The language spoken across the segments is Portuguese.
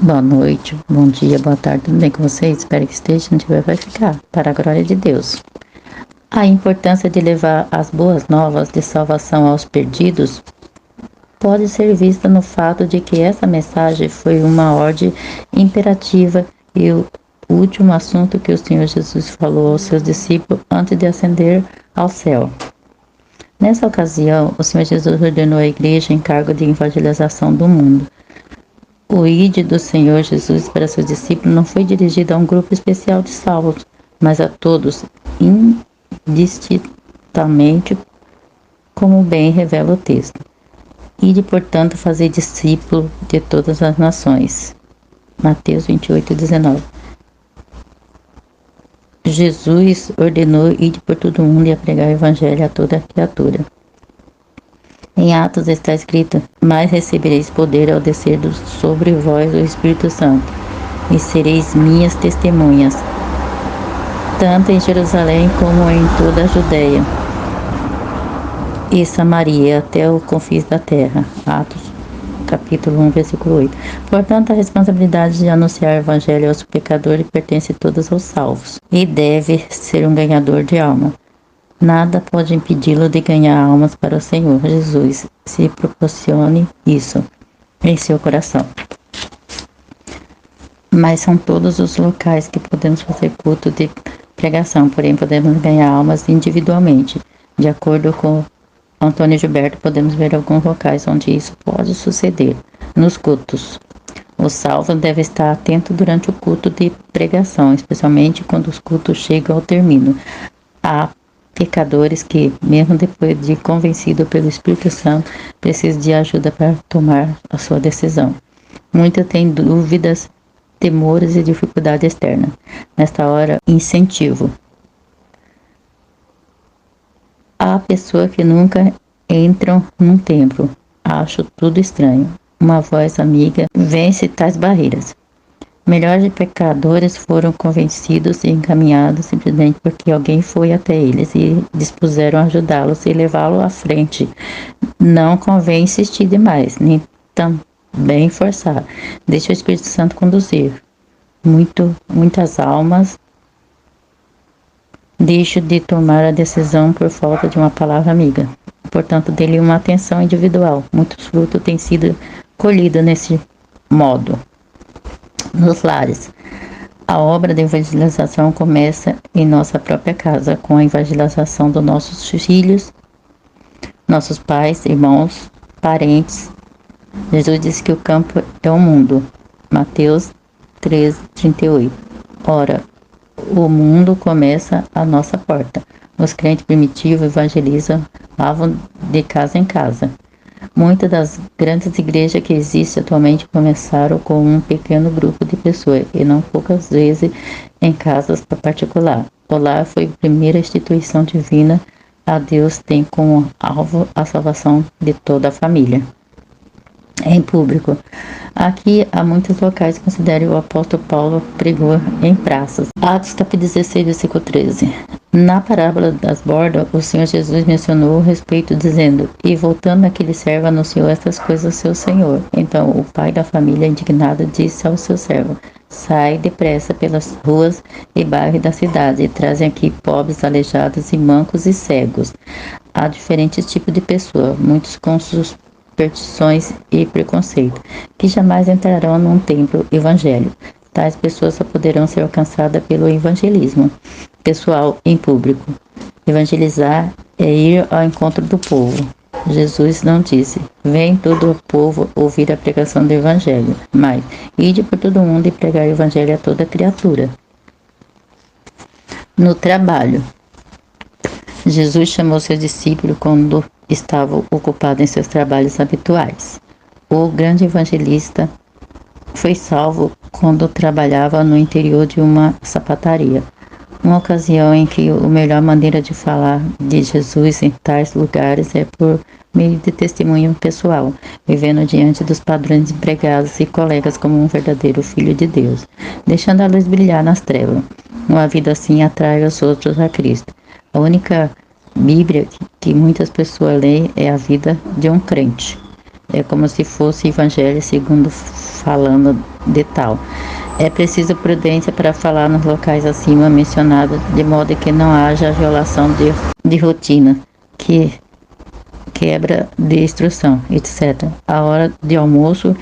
Boa noite, bom dia, boa tarde, tudo bem com vocês? Espero que esteja, se não tiver vai ficar, para a glória de Deus. A importância de levar as boas novas de salvação aos perdidos pode ser vista no fato de que essa mensagem foi uma ordem imperativa e o último assunto que o Senhor Jesus falou aos seus discípulos antes de ascender ao céu. Nessa ocasião, o Senhor Jesus ordenou à igreja encargo de evangelização do mundo. O ide do Senhor Jesus para seus discípulos não foi dirigido a um grupo especial de salvos, mas a todos, indistintamente, como bem revela o texto. Ide, portanto, fazer discípulo de todas as nações. Mateus 28:19. Jesus ordenou ide por todo mundo e a pregar o evangelho a toda criatura. Em Atos está escrito: mas recebereis poder ao descer sobre vós o Espírito Santo, e sereis minhas testemunhas, tanto em Jerusalém como em toda a Judeia e Samaria, até os confins da terra. Atos, capítulo 1, versículo 8. Portanto, a responsabilidade de anunciar o evangelho aos pecadores pertence a todos aos salvos, e deve ser um ganhador de alma. Nada pode impedi-lo de ganhar almas para o Senhor Jesus, se proporcione isso em seu coração. Mas são todos os locais que podemos fazer culto de pregação, porém podemos ganhar almas individualmente. De acordo com Antônio Gilberto, podemos ver alguns locais onde isso pode suceder. Nos cultos. O salvo deve estar atento durante o culto de pregação, especialmente quando os cultos chegam ao término. Há pecadores que, mesmo depois de convencido pelo Espírito Santo, precisam de ajuda para tomar a sua decisão. Muitos têm dúvidas, temores e dificuldade externa. Nesta hora, incentivo. Há pessoas que nunca entram num templo. Acho tudo estranho. Uma voz amiga vence tais barreiras. Milhares de pecadores foram convencidos e encaminhados simplesmente porque alguém foi até eles e dispuseram a ajudá-los e levá-los à frente. Não convém insistir demais, nem também forçar. Deixe o Espírito Santo conduzir. Muitas almas deixam de tomar a decisão por falta de uma palavra amiga. Portanto, dê-lhe uma atenção individual. Muitos frutos têm sido colhidos nesse modo. Nos lares. A obra de evangelização começa em nossa própria casa, com a evangelização dos nossos filhos, nossos pais, irmãos, parentes. Jesus disse que o campo é o mundo. Mateus 13:38. Ora, o mundo começa à nossa porta. Os crentes primitivos evangelizam, lavam de casa em casa. Muitas das grandes igrejas que existem atualmente começaram com um pequeno grupo de pessoas e não poucas vezes em casas particulares. O lar foi a primeira instituição divina. A Deus tem como alvo a salvação de toda a família. Em público. Aqui há muitos locais que consideram o apóstolo Paulo pregou em praças. Atos capítulo 16, versículo 13. Na parábola das bordas, o Senhor Jesus mencionou o respeito, dizendo: e voltando aquele servo anunciou estas coisas ao seu senhor. Então o pai da família, indignado, disse ao seu servo: sai depressa pelas ruas e bairros da cidade e trazem aqui pobres, aleijados e mancos e cegos. Há diferentes tipos de pessoas, muitos com superstições e preconceito, que jamais entrarão num templo evangélico. Tais pessoas só poderão ser alcançadas pelo evangelismo pessoal em público. Evangelizar é ir ao encontro do povo. Jesus não disse: vem todo o povo ouvir a pregação do evangelho, mas ide por todo mundo e pregar o evangelho a toda criatura. No trabalho. Jesus chamou seus discípulos quando estavam ocupados em seus trabalhos habituais. O grande evangelista foi salvo quando trabalhava no interior de uma sapataria. Uma ocasião em que a melhor maneira de falar de Jesus em tais lugares é por meio de testemunho pessoal, vivendo diante dos padrões empregados e colegas como um verdadeiro filho de Deus, deixando a luz brilhar nas trevas. Uma vida assim atrai os outros a Cristo. A única Bíblia que muitas pessoas leem é a vida de um crente. É como se fosse evangelho segundo falando de tal. É preciso prudência para falar nos locais acima mencionados, de modo que não haja violação de rotina, que quebra de instrução, etc. A hora de almoço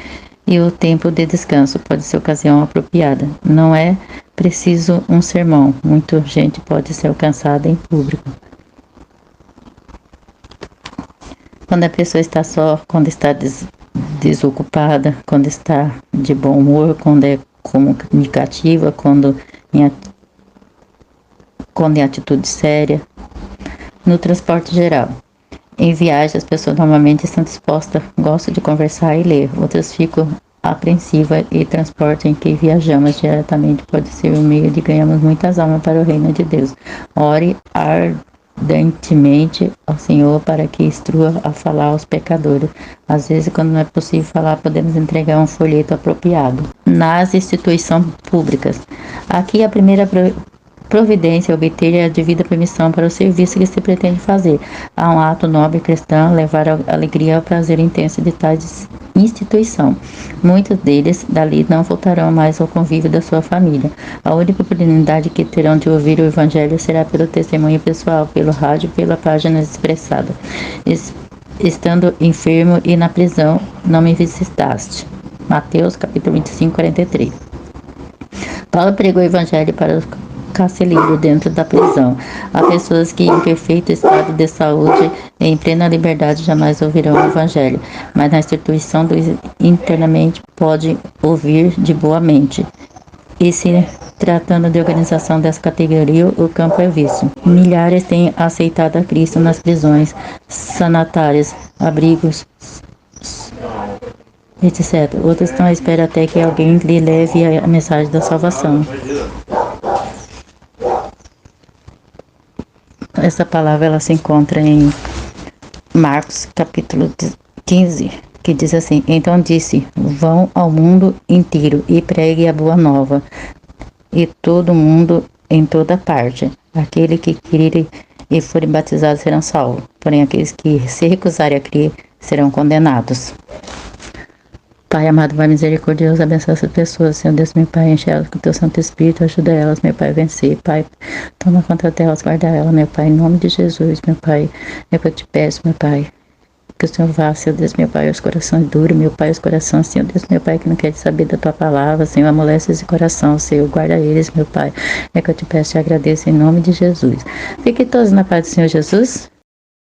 e o tempo de descanso pode ser ocasião apropriada. Não é preciso um sermão, muita gente pode ser alcançada em público. Quando a pessoa está só, quando está desocupada, quando está de bom humor, quando é comunicativa, quando em atitude séria. No transporte geral. Em viagem, as pessoas normalmente estão dispostas, gostam de conversar e ler. Outras ficam apreensivas e transporte em que viajamos diretamente pode ser um meio de ganharmos muitas almas para o reino de Deus. Ore ardentemente ao Senhor para que instrua a falar aos pecadores. Às vezes, quando não é possível falar, podemos entregar um folheto apropriado. Nas instituições públicas. Aqui a primeira providência é obter a devida permissão para o serviço que se pretende fazer. Há um ato nobre cristão, levar a alegria ao prazer intenso de tais instituição. Muitos deles dali não voltarão mais ao convívio da sua família. A única oportunidade que terão de ouvir o Evangelho será pelo testemunho pessoal, pelo rádio, pela página expressada. Estando enfermo e na prisão, não me visitaste. Mateus capítulo 25, 43. Paulo pregou o Evangelho para os carcereiro dentro da prisão. Há pessoas que em perfeito estado de saúde e em plena liberdade jamais ouvirão o Evangelho, mas na instituição internamente pode ouvir de boa mente. E se tratando de organização dessa categoria, o campo é visto. Milhares têm aceitado a Cristo nas prisões, sanatários, abrigos, etc. Outros estão à espera até que alguém lhe leve a mensagem da salvação. Essa palavra ela se encontra em Marcos capítulo 15, que diz assim: Então disse, vão ao mundo inteiro e pregue a boa nova, e todo mundo em toda parte. Aquele que crer e forem batizados serão salvos, porém aqueles que se recusarem a crer serão condenados. Pai amado, Pai misericordioso, abençoa essas pessoas, Senhor Deus, meu Pai, enche elas com o teu Santo Espírito, ajuda elas, meu Pai, a vencer, Pai, toma conta delas, guarda elas, meu Pai, em nome de Jesus, meu Pai, é que eu te peço, meu Pai, que o Senhor vá, Senhor Deus, meu Pai, os corações duros, meu Pai, os corações, Senhor Deus, meu Pai, que não quer saber da tua palavra, Senhor, amolece esse coração, Senhor, guarda eles, meu Pai, é que eu te peço e agradeço em nome de Jesus. Fiquem todos na paz do Senhor Jesus.